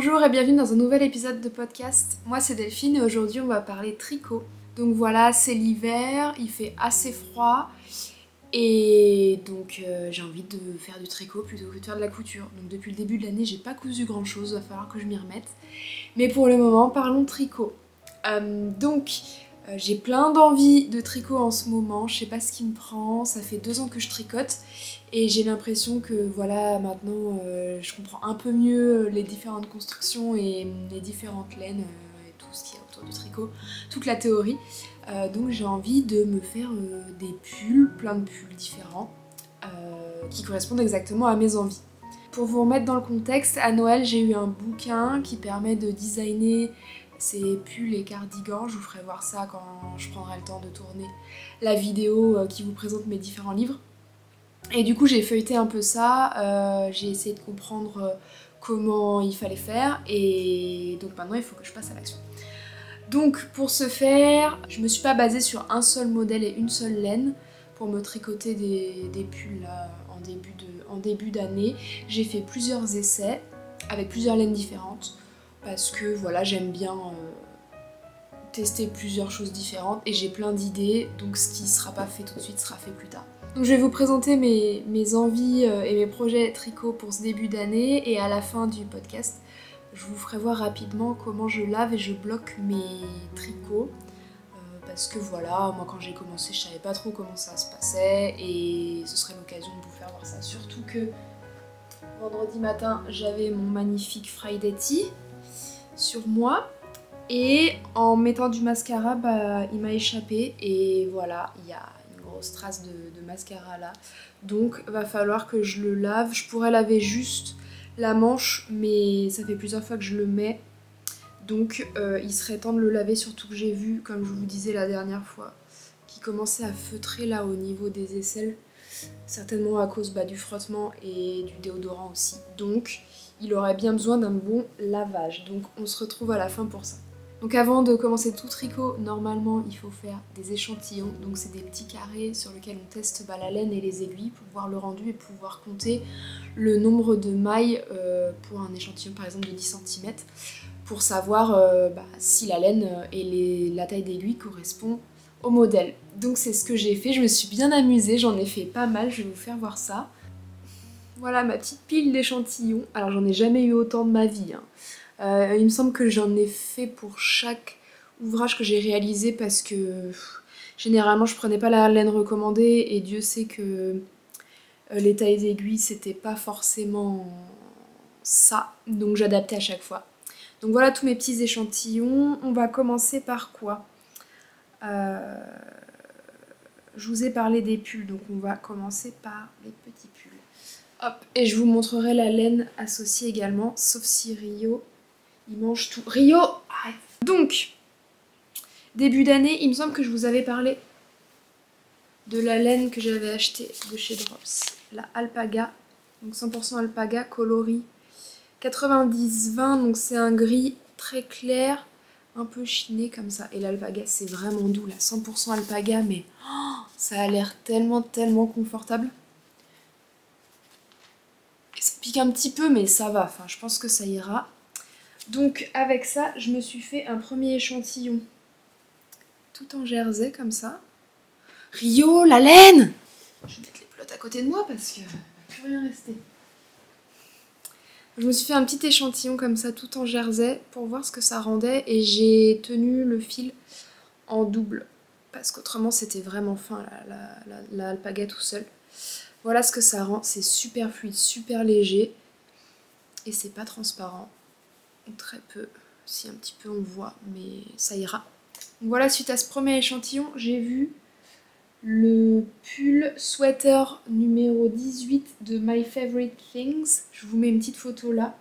Bonjour et bienvenue dans un nouvel épisode de podcast. Moi c'est Delphine et aujourd'hui on va parler tricot. Donc voilà, c'est l'hiver, il fait assez froid et donc j'ai envie de faire du tricot plutôt que de faire de la couture. Donc depuis le début de l'année j'ai pas cousu grand chose, va falloir que je m'y remette. Mais pour le moment parlons tricot. J'ai plein d'envie de tricot en ce moment, je sais pas ce qui me prend, ça fait 2 ans que je tricote et j'ai l'impression que voilà maintenant je comprends un peu mieux les différentes constructions et les différentes laines et tout ce qu'il y a autour du tricot, toute la théorie. Donc j'ai envie de me faire des pulls, plein de pulls différents qui correspondent exactement à mes envies. Pour vous remettre dans le contexte, à Noël j'ai eu un bouquin qui permet de designer ces pulls et cardigans. Je vous ferai voir ça quand je prendrai le temps de tourner la vidéo qui vous présente mes différents livres. Et du coup j'ai feuilleté un peu ça, j'ai essayé de comprendre comment il fallait faire et donc maintenant il faut que je passe à l'action. Donc pour ce faire, je me suis pas basée sur un seul modèle et une seule laine pour me tricoter des pulls là, en début d'année. J'ai fait plusieurs essais avec plusieurs laines différentes parce que voilà, j'aime bien tester plusieurs choses différentes et j'ai plein d'idées, donc ce qui sera pas fait tout de suite sera fait plus tard. Donc je vais vous présenter mes envies et mes projets tricot pour ce début d'année et à la fin du podcast, je vous ferai voir rapidement comment je lave et je bloque mes tricots. Parce que voilà, moi quand j'ai commencé je savais pas trop comment ça se passait et ce serait l'occasion de vous faire voir ça. Surtout que vendredi matin j'avais mon magnifique Friday Tea sur moi et en mettant du mascara il m'a échappé et voilà, il y a une grosse trace de mascara là. Donc va falloir que je le lave. Je pourrais laver juste la manche mais ça fait plusieurs fois que je le mets. Donc il serait temps de le laver, surtout que j'ai vu, comme je vous disais la dernière fois, qu'il commençait à feutrer là au niveau des aisselles, certainement à cause du frottement et du déodorant aussi. Donc il aurait bien besoin d'un bon lavage, donc on se retrouve à la fin pour ça. Donc avant de commencer tout tricot, normalement il faut faire des échantillons, donc c'est des petits carrés sur lesquels on teste la laine et les aiguilles pour voir le rendu et pouvoir compter le nombre de mailles pour un échantillon par exemple de 10 cm. Pour savoir si la laine et la taille d'aiguille correspond au modèle. Donc c'est ce que j'ai fait, je me suis bien amusée, j'en ai fait pas mal, je vais vous faire voir ça. Voilà ma petite pile d'échantillons. Alors j'en ai jamais eu autant de ma vie. Il me semble que j'en ai fait pour chaque ouvrage que j'ai réalisé parce que généralement je prenais pas la laine recommandée et Dieu sait que les tailles d'aiguilles c'était pas forcément ça, donc j'adaptais à chaque fois. Donc voilà tous mes petits échantillons. On va commencer par quoi ? Je vous ai parlé des pulls, donc on va commencer par les petits pulls. Hop, et je vous montrerai la laine associée également, sauf si Rio, il mange tout. Rio, arrête. Donc, début d'année, il me semble que je vous avais parlé de la laine que j'avais achetée de chez Drops, la Alpaga, donc 100% Alpaga, coloris 90-20, donc c'est un gris très clair, un peu chiné comme ça. Et l'alpaga c'est vraiment doux, là, 100% alpaga, mais ça a l'air tellement confortable. Et ça pique un petit peu, mais ça va, enfin je pense que ça ira. Donc avec ça, je me suis fait un premier échantillon tout en jersey comme ça. Rio, la laine! Je vais mettre les pelotes à côté de moi parce que plus rien rester. Je me suis fait un petit échantillon comme ça tout en jersey pour voir ce que ça rendait et j'ai tenu le fil en double parce qu'autrement c'était vraiment fin la alpaga tout seul. Voilà ce que ça rend, c'est super fluide, super léger et c'est pas transparent, ou très peu, si un petit peu on voit, mais ça ira. Donc voilà, suite à ce premier échantillon, j'ai vu le pull sweater numéro 18 de My Favorite Things, je vous mets une petite photo là,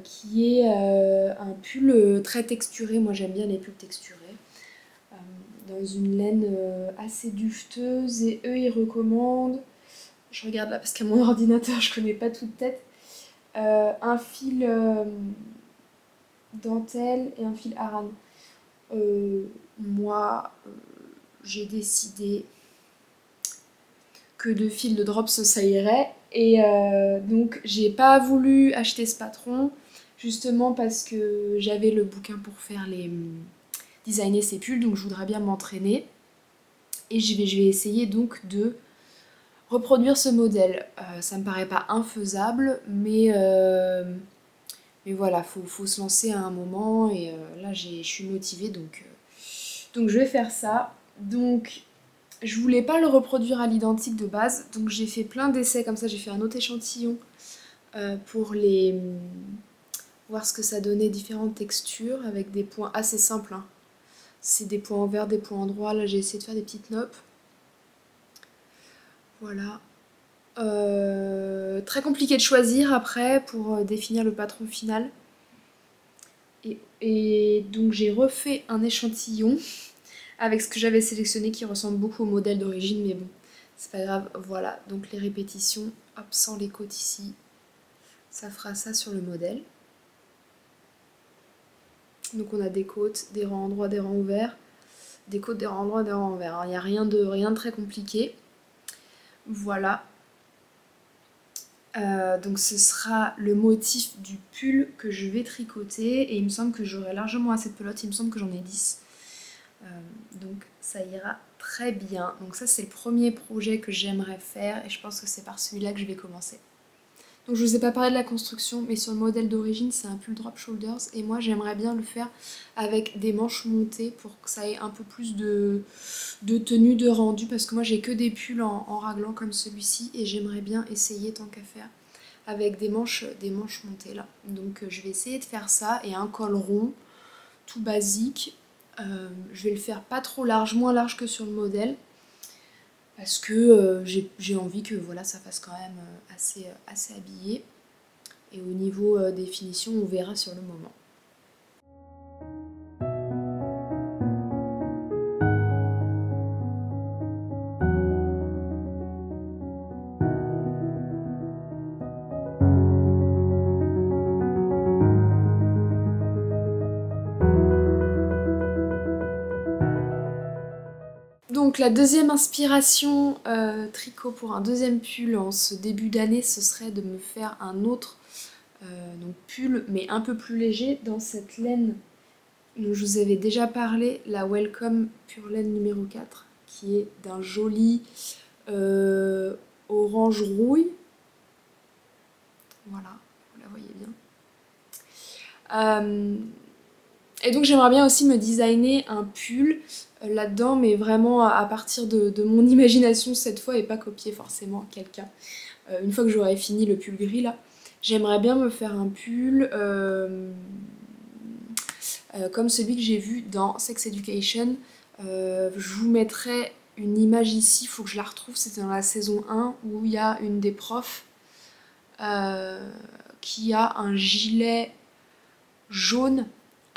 qui est un pull très texturé, moi j'aime bien les pulls texturés, dans une laine assez dufteuse et eux ils recommandent, je regarde là parce qu'à mon ordinateur je connais pas toute tête, un fil dentelle et un fil hareng. Moi j'ai décidé que 2 fils de Drops ça irait et donc j'ai pas voulu acheter ce patron justement parce que j'avais le bouquin pour faire designer ces pulls, donc je voudrais bien m'entraîner. Et je vais essayer donc de reproduire ce modèle. Ça me paraît pas infaisable, mais voilà, faut se lancer à un moment et là je suis motivée donc je vais faire ça. Donc je voulais pas le reproduire à l'identique de base, donc j'ai fait plein d'essais comme ça, j'ai fait un autre échantillon pour voir ce que ça donnait, différentes textures avec des points assez simples, hein. C'est des points envers, des points endroits, là j'ai essayé de faire des petites nopes. Voilà. Très compliqué de choisir après pour définir le patron final. Et donc j'ai refait un échantillon avec ce que j'avais sélectionné qui ressemble beaucoup au modèle d'origine, mais bon, c'est pas grave. Voilà, donc les répétitions, hop, sans les côtes ici, ça fera ça sur le modèle. Donc on a des côtes, des rangs endroits, des rangs ouverts, des côtes, des rangs endroits, des rangs ouverts. Il n'y a rien de très compliqué. Voilà. Donc ce sera le motif du pull que je vais tricoter et il me semble que j'aurai largement assez de pelote, il me semble que j'en ai 10. Donc ça ira très bien. Donc ça c'est le premier projet que j'aimerais faire et je pense que c'est par celui-là que je vais commencer. Donc je vous ai pas parlé de la construction, mais sur le modèle d'origine c'est un pull drop shoulders et moi j'aimerais bien le faire avec des manches montées pour que ça ait un peu plus de tenue, de rendu, parce que moi j'ai que des pulls en raglan comme celui-ci et j'aimerais bien essayer tant qu'à faire avec des manches montées là. Donc je vais essayer de faire ça et un col rond tout basique. Je vais le faire pas trop large, moins large que sur le modèle, parce que j'ai envie que voilà, ça fasse quand même assez habillé. Et au niveau des finitions, on verra sur le moment. Donc la deuxième inspiration tricot pour un deuxième pull en ce début d'année, ce serait de me faire un autre donc pull, mais un peu plus léger, dans cette laine dont je vous avais déjà parlé, la Welcome Pure Laine numéro 4, qui est d'un joli orange rouille. Voilà, vous la voyez bien. Et donc j'aimerais bien aussi me designer un pull là-dedans, mais vraiment à partir de mon imagination cette fois et pas copier forcément quelqu'un. Une fois que j'aurai fini le pull gris là, j'aimerais bien me faire un pull comme celui que j'ai vu dans Sex Education. Je vous mettrai une image ici, il faut que je la retrouve, c'était dans la saison 1 où il y a une des profs qui a un gilet jaune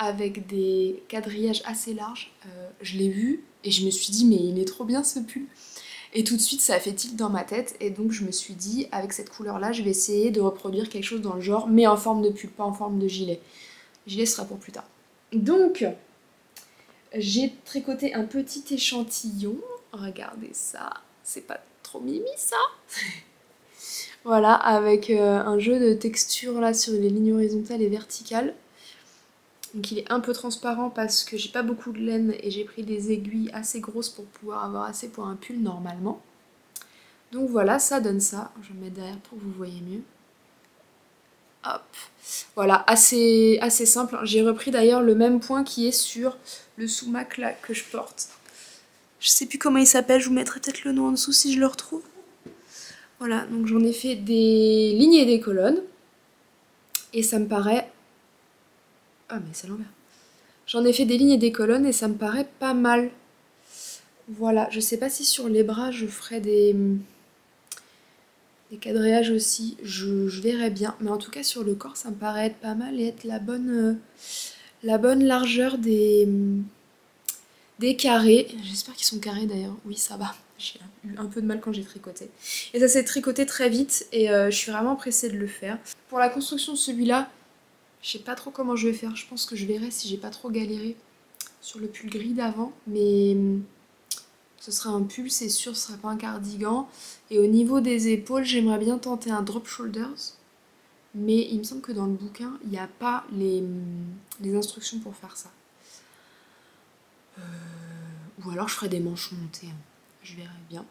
avec des quadrillages assez larges. Je l'ai vu et je me suis dit mais il est trop bien ce pull. Et tout de suite ça a fait tilt dans ma tête et donc je me suis dit avec cette couleur là je vais essayer de reproduire quelque chose dans le genre mais en forme de pull, pas en forme de gilet. Le gilet sera pour plus tard. Donc j'ai tricoté un petit échantillon, regardez ça, c'est pas trop mimi ça. Voilà, avec un jeu de texture là sur les lignes horizontales et verticales. Donc il est un peu transparent parce que j'ai pas beaucoup de laine et j'ai pris des aiguilles assez grosses pour pouvoir avoir assez pour un pull normalement. Donc voilà, ça donne ça. Je vais me mettre derrière pour que vous voyez mieux. Hop. Voilà, assez simple. J'ai repris d'ailleurs le même point qui est sur le sous-mac là que je porte. Je sais plus comment il s'appelle, je vous mettrai peut-être le nom en dessous si je le retrouve. Voilà, donc j'en ai fait des lignes et des colonnes. Et ça me paraît... Ah mais c'est l'envers. J'en ai fait des lignes et des colonnes et ça me paraît pas mal. Voilà, je sais pas si sur les bras je ferai des quadrillages aussi, je verrai bien. Mais en tout cas sur le corps ça me paraît être pas mal et être la bonne largeur des carrés. J'espère qu'ils sont carrés d'ailleurs, oui ça va. J'ai eu un peu de mal quand j'ai tricoté. Et ça s'est tricoté très vite et je suis vraiment pressée de le faire. Pour la construction de celui-là, je sais pas trop comment je vais faire. Je pense que je verrai si j'ai pas trop galéré sur le pull gris d'avant. Mais ce sera un pull, c'est sûr, ce sera pas un cardigan. Et au niveau des épaules, j'aimerais bien tenter un drop shoulders. mais il me semble que dans le bouquin, il n'y a pas les instructions pour faire ça. Ou alors je ferai des manches montées, hein. Je verrai bien.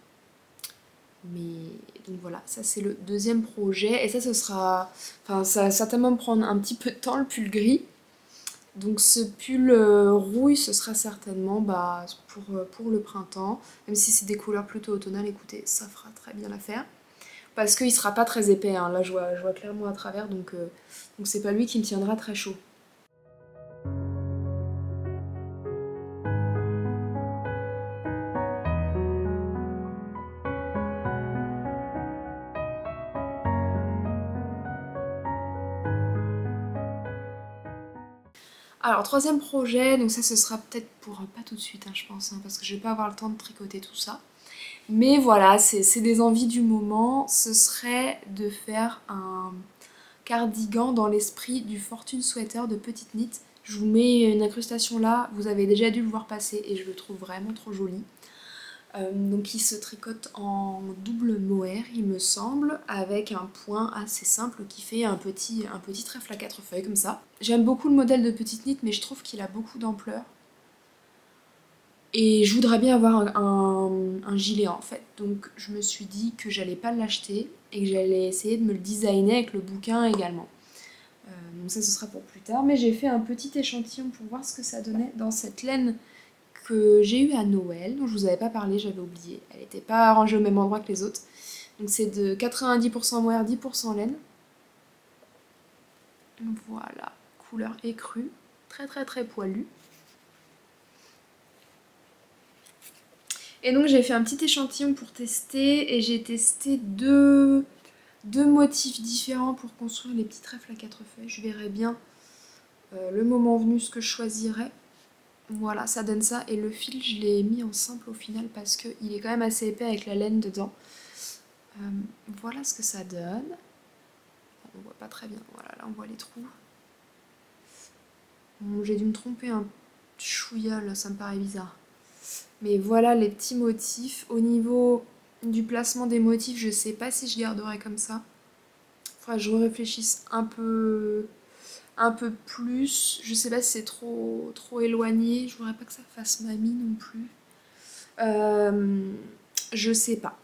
Mais donc voilà, ça c'est le deuxième projet. Et ça, ce sera... Enfin, ça va certainement me prendre un petit peu de temps, le pull gris. Donc ce pull rouille, ce sera certainement pour le printemps. Même si c'est des couleurs plutôt automnales, écoutez, ça fera très bien l'affaire. Parce qu'il sera pas très épais, hein. Là je vois clairement à travers, donc c'est pas lui qui me tiendra très chaud. Alors troisième projet, donc ça ce sera peut-être pour pas tout de suite, hein, je pense, hein, parce que je vais pas avoir le temps de tricoter tout ça. Mais voilà, c'est des envies du moment. Ce serait de faire un cardigan dans l'esprit du Fortune Sweater de Petite Knit. Je vous mets une incrustation là, vous avez déjà dû le voir passer et je le trouve vraiment trop joli. Donc il se tricote en double mohair il me semble, avec un point assez simple qui fait un petit trèfle à 4 feuilles comme ça. J'aime beaucoup le modèle de Petite Knit mais je trouve qu'il a beaucoup d'ampleur. Et je voudrais bien avoir un gilet en fait, donc je me suis dit que j'allais pas l'acheter et que j'allais essayer de me le designer avec le bouquin également. Donc ça ce sera pour plus tard, mais j'ai fait un petit échantillon pour voir ce que ça donnait dans cette laine que j'ai eue à Noël, dont je vous avais pas parlé, j'avais oublié. Elle n'était pas rangée au même endroit que les autres. Donc c'est de 90% mohair, 10% laine. Voilà, couleur écrue, très poilue. Et donc j'ai fait un petit échantillon pour tester et j'ai testé deux motifs différents pour construire les petits trèfles à 4 feuilles. Je verrai bien le moment venu ce que je choisirai. Voilà, ça donne ça. Et le fil, je l'ai mis en simple au final parce qu'il est quand même assez épais avec la laine dedans. Voilà ce que ça donne. On voit pas très bien. Voilà, là on voit les trous. Bon, j'ai dû me tromper un chouïa, là, ça me paraît bizarre. Mais voilà les petits motifs. Au niveau du placement des motifs, je sais pas si je garderai comme ça. Faudra que je réfléchisse un peu plus. Je sais pas si c'est trop éloigné. Je voudrais pas que ça fasse mamie non plus. Je sais pas.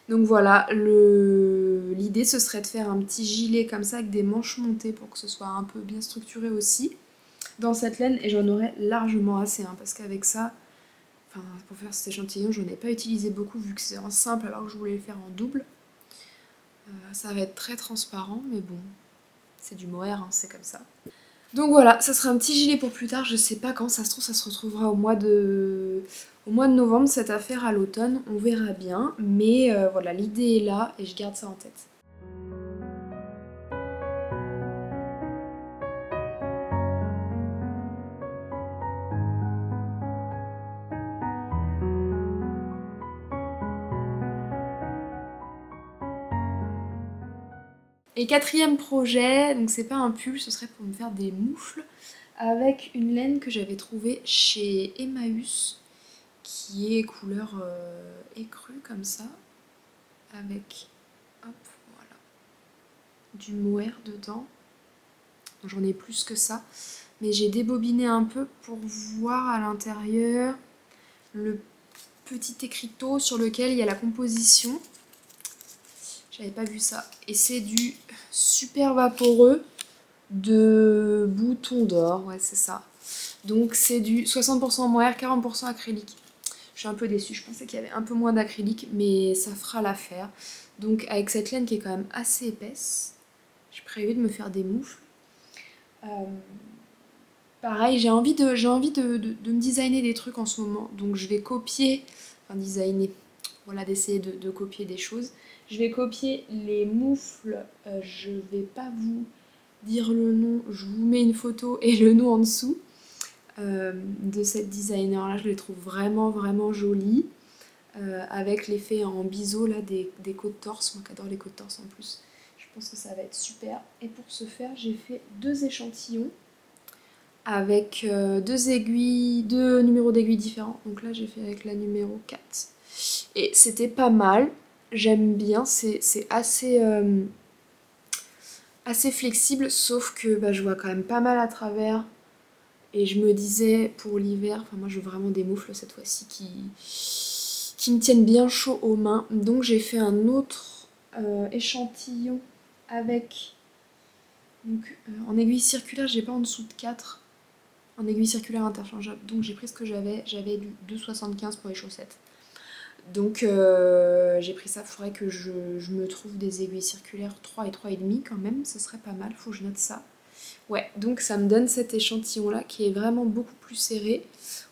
Donc voilà, l'idée ce serait de faire un petit gilet comme ça avec des manches montées pour que ce soit un peu bien structuré aussi dans cette laine, et j'en aurais largement assez, hein, parce qu'avec ça, enfin, pour faire cet échantillon, j'en ai pas utilisé beaucoup vu que c'est en simple alors que je voulais le faire en double. Ça va être très transparent, mais bon, c'est du mohair, hein, c'est comme ça. Donc voilà, ça sera un petit gilet pour plus tard, je sais pas quand, ça se trouve ça se retrouvera au mois de novembre cette affaire à l'automne, on verra bien, mais voilà, l'idée est là et je garde ça en tête. Et quatrième projet, donc c'est pas un pull, ce serait pour me faire des moufles avec une laine que j'avais trouvée chez Emmaüs, qui est couleur écrue comme ça, avec hop, voilà, du mohair dedans. J'en ai plus que ça, mais j'ai débobiné un peu pour voir à l'intérieur le petit écriteau sur lequel il y a la composition. J'avais pas vu ça. Et c'est du super vaporeux de Bouton d'Or, ouais c'est ça. Donc c'est du 60% mohair, 40% acrylique. Je suis un peu déçue, je pensais qu'il y avait un peu moins d'acrylique, mais ça fera l'affaire. Donc avec cette laine qui est quand même assez épaisse, j'ai prévu de me faire des moufles. Pareil, j'ai envie de me designer des trucs en ce moment, donc je vais copier, enfin designer, voilà, d'essayer de copier des choses. Je vais copier les moufles, je vais pas vous dire le nom, je vous mets une photo et le nom en dessous de cette designer là, je les trouve vraiment jolies, avec l'effet en biseau là des côtes torse, moi qui adore les côtes torse en plus. Je pense que ça va être super. Et pour ce faire, j'ai fait deux échantillons avec deux numéros d'aiguilles différents. Donc là j'ai fait avec la numéro 4. Et c'était pas mal, j'aime bien, c'est assez assez flexible, sauf que bah, je vois quand même pas mal à travers. Et je me disais pour l'hiver, enfin moi je veux vraiment des moufles cette fois-ci qui me tiennent bien chaud aux mains. Donc j'ai fait un autre échantillon avec, donc, en aiguille circulaire, j'ai pas en dessous de 4, en aiguille circulaire interchangeable. Donc j'ai pris ce que j'avais du 2,75 pour les chaussettes. Donc j'ai pris ça, il faudrait que je me trouve des aiguilles circulaires 3 et 3,5 quand même, ce serait pas mal, faut que je note ça. Ouais, donc ça me donne cet échantillon là qui est vraiment beaucoup plus serré.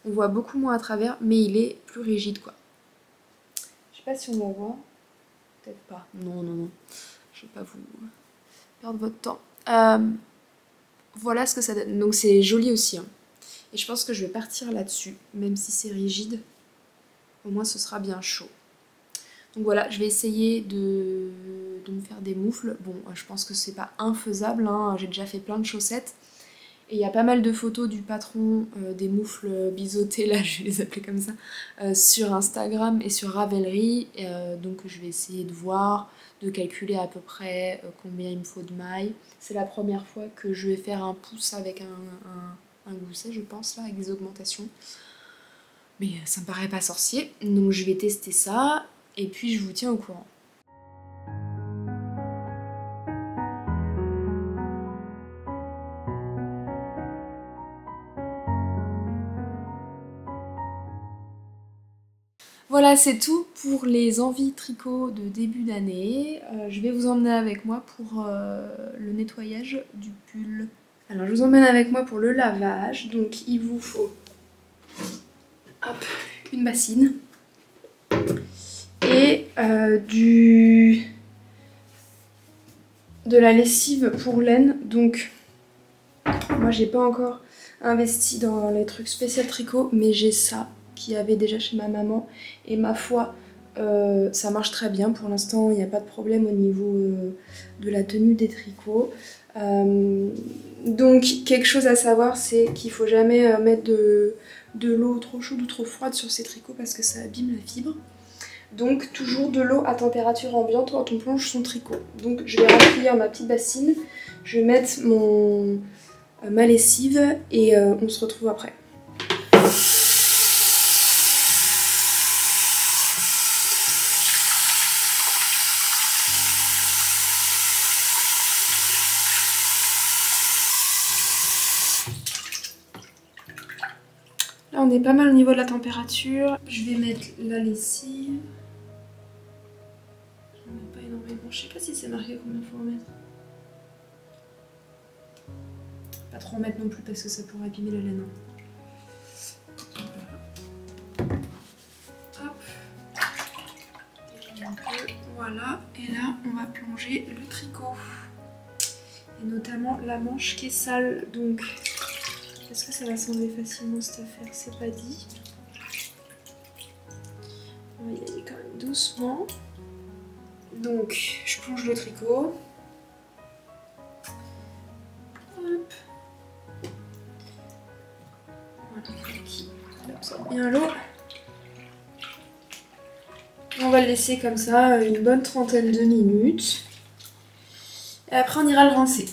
On voit beaucoup moins à travers, mais il est plus rigide quoi. Je sais pas si on va voir. Peut-être pas. Non, non, non. Je vais pas vous perdre votre temps. Voilà ce que ça donne. Donc c'est joli aussi. Hein. Et je pense que je vais partir là-dessus, même si c'est rigide. Au moins ce sera bien chaud. Donc voilà, je vais essayer de me faire des moufles. Bon, je pense que c'est pas infaisable, hein. J'ai déjà fait plein de chaussettes. Et il y a pas mal de photos du patron des moufles biseautés, là je vais les appeler comme ça, sur Instagram et sur Ravelry. Donc je vais essayer de voir, de calculer à peu près combien il me faut de mailles. C'est la première fois que je vais faire un pouce avec un gousset, je pense, là, avec des augmentations. Mais ça me paraît pas sorcier, donc je vais tester ça et puis je vous tiens au courant. Voilà, c'est tout pour les envies tricot de début d'année. Je vais vous emmener avec moi pour le nettoyage du pull. Alors je vous emmène avec moi pour le lavage. Donc il vous faut hop, une bassine et de la lessive pour laine. Donc moi j'ai pas encore investi dans les trucs spécial tricot, mais j'ai ça qu'il y avait déjà chez ma maman et ma foi ça marche très bien. Pour l'instant il n'y a pas de problème au niveau de la tenue des tricots. Donc quelque chose à savoir, c'est qu'il faut jamais mettre de l'eau trop chaude ou trop froide sur ces tricots parce que ça abîme la fibre. Donc toujours de l'eau à température ambiante quand on plonge son tricot. Donc je vais remplir ma petite bassine, je vais mettre ma lessive et on se retrouve après. Là on est pas mal au niveau de la température. Je vais mettre la lessive. Je ne mets pas énormément. Je sais pas si c'est marqué combien il faut en mettre. Pas trop en mettre non plus parce que ça pourrait abîmer la laine. Hop. Voilà. Et là on va plonger le tricot. Et notamment la manche qui est sale. Donc est-ce que ça va s'enlever facilement cette affaire? C'est pas dit. On va y aller quand même doucement. Donc je plonge le tricot. Hop. Voilà, qui absorbe bien l'eau. On va le laisser comme ça une bonne trentaine de minutes. Et après on ira le rincer.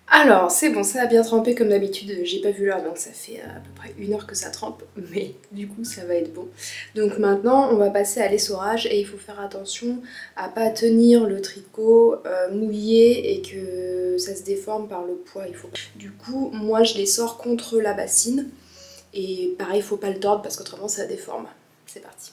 Alors c'est bon, ça a bien trempé comme d'habitude, j'ai pas vu l'heure donc ça fait à peu près 1 heure que ça trempe, mais du coup ça va être bon. Donc maintenant on va passer à l'essorage et il faut faire attention à pas tenir le tricot mouillé et que ça se déforme par le poids. Du coup moi je l'essore contre la bassine et pareil il faut pas le tordre parce qu'autrement ça déforme. C'est parti.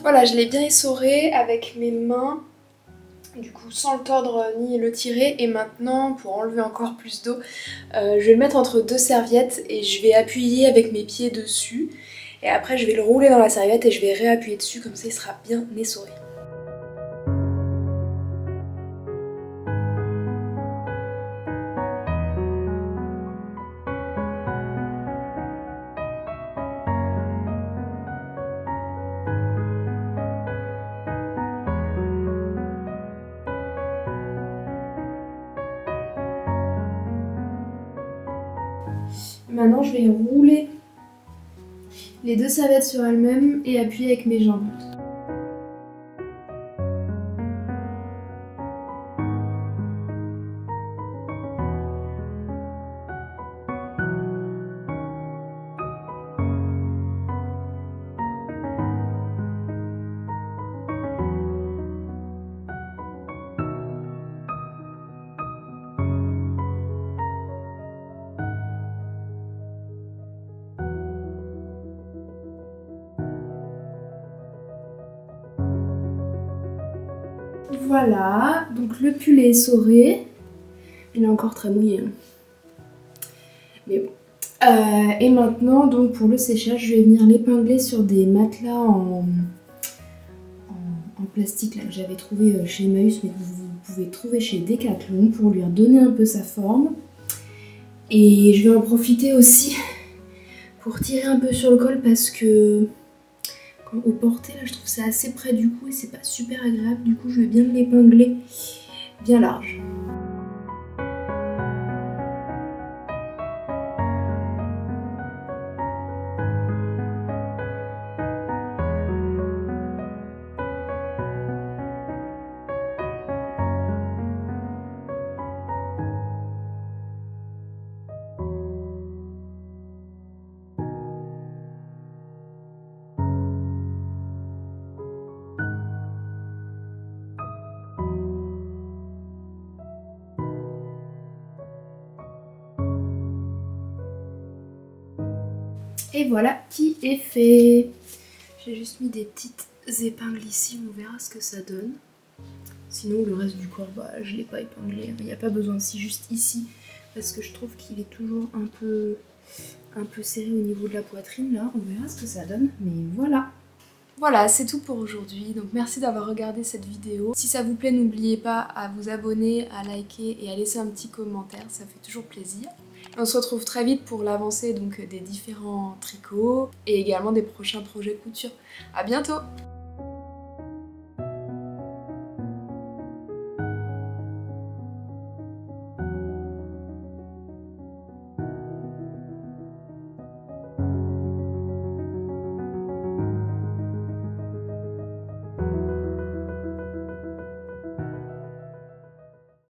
Voilà, je l'ai bien essoré avec mes mains, du coup sans le tordre ni le tirer. Et maintenant, pour enlever encore plus d'eau, je vais le mettre entre 2 serviettes et je vais appuyer avec mes pieds dessus. Et après, je vais le rouler dans la serviette et je vais réappuyer dessus, comme ça il sera bien essoré. Maintenant je vais rouler les deux serviettes sur elles-mêmes et appuyer avec mes jambes. Voilà, donc le pull est essoré. Il est encore très mouillé. Hein. Mais bon. Et maintenant, donc pour le séchage, je vais venir l'épingler sur des matelas en plastique là, que j'avais trouvé chez Emmaüs, mais que vous pouvez trouver chez Decathlon pour lui redonner un peu sa forme. Et je vais en profiter aussi pour tirer un peu sur le col parce que au porté là je trouve ça assez près du cou et c'est pas super agréable, du coup je vais bien l'épingler bien large. Et voilà qui est fait. J'ai juste mis des petites épingles ici, on verra ce que ça donne. Sinon le reste du corps, bah, je l'ai pas épinglé, il n'y a pas besoin, c'est juste ici parce que je trouve qu'il est toujours un peu serré au niveau de la poitrine là, on verra ce que ça donne, mais voilà. Voilà, c'est tout pour aujourd'hui, donc merci d'avoir regardé cette vidéo. Si ça vous plaît, n'oubliez pas à vous abonner, à liker et à laisser un petit commentaire, ça fait toujours plaisir. On se retrouve très vite pour l'avancée donc des différents tricots et également des prochains projets couture. À bientôt!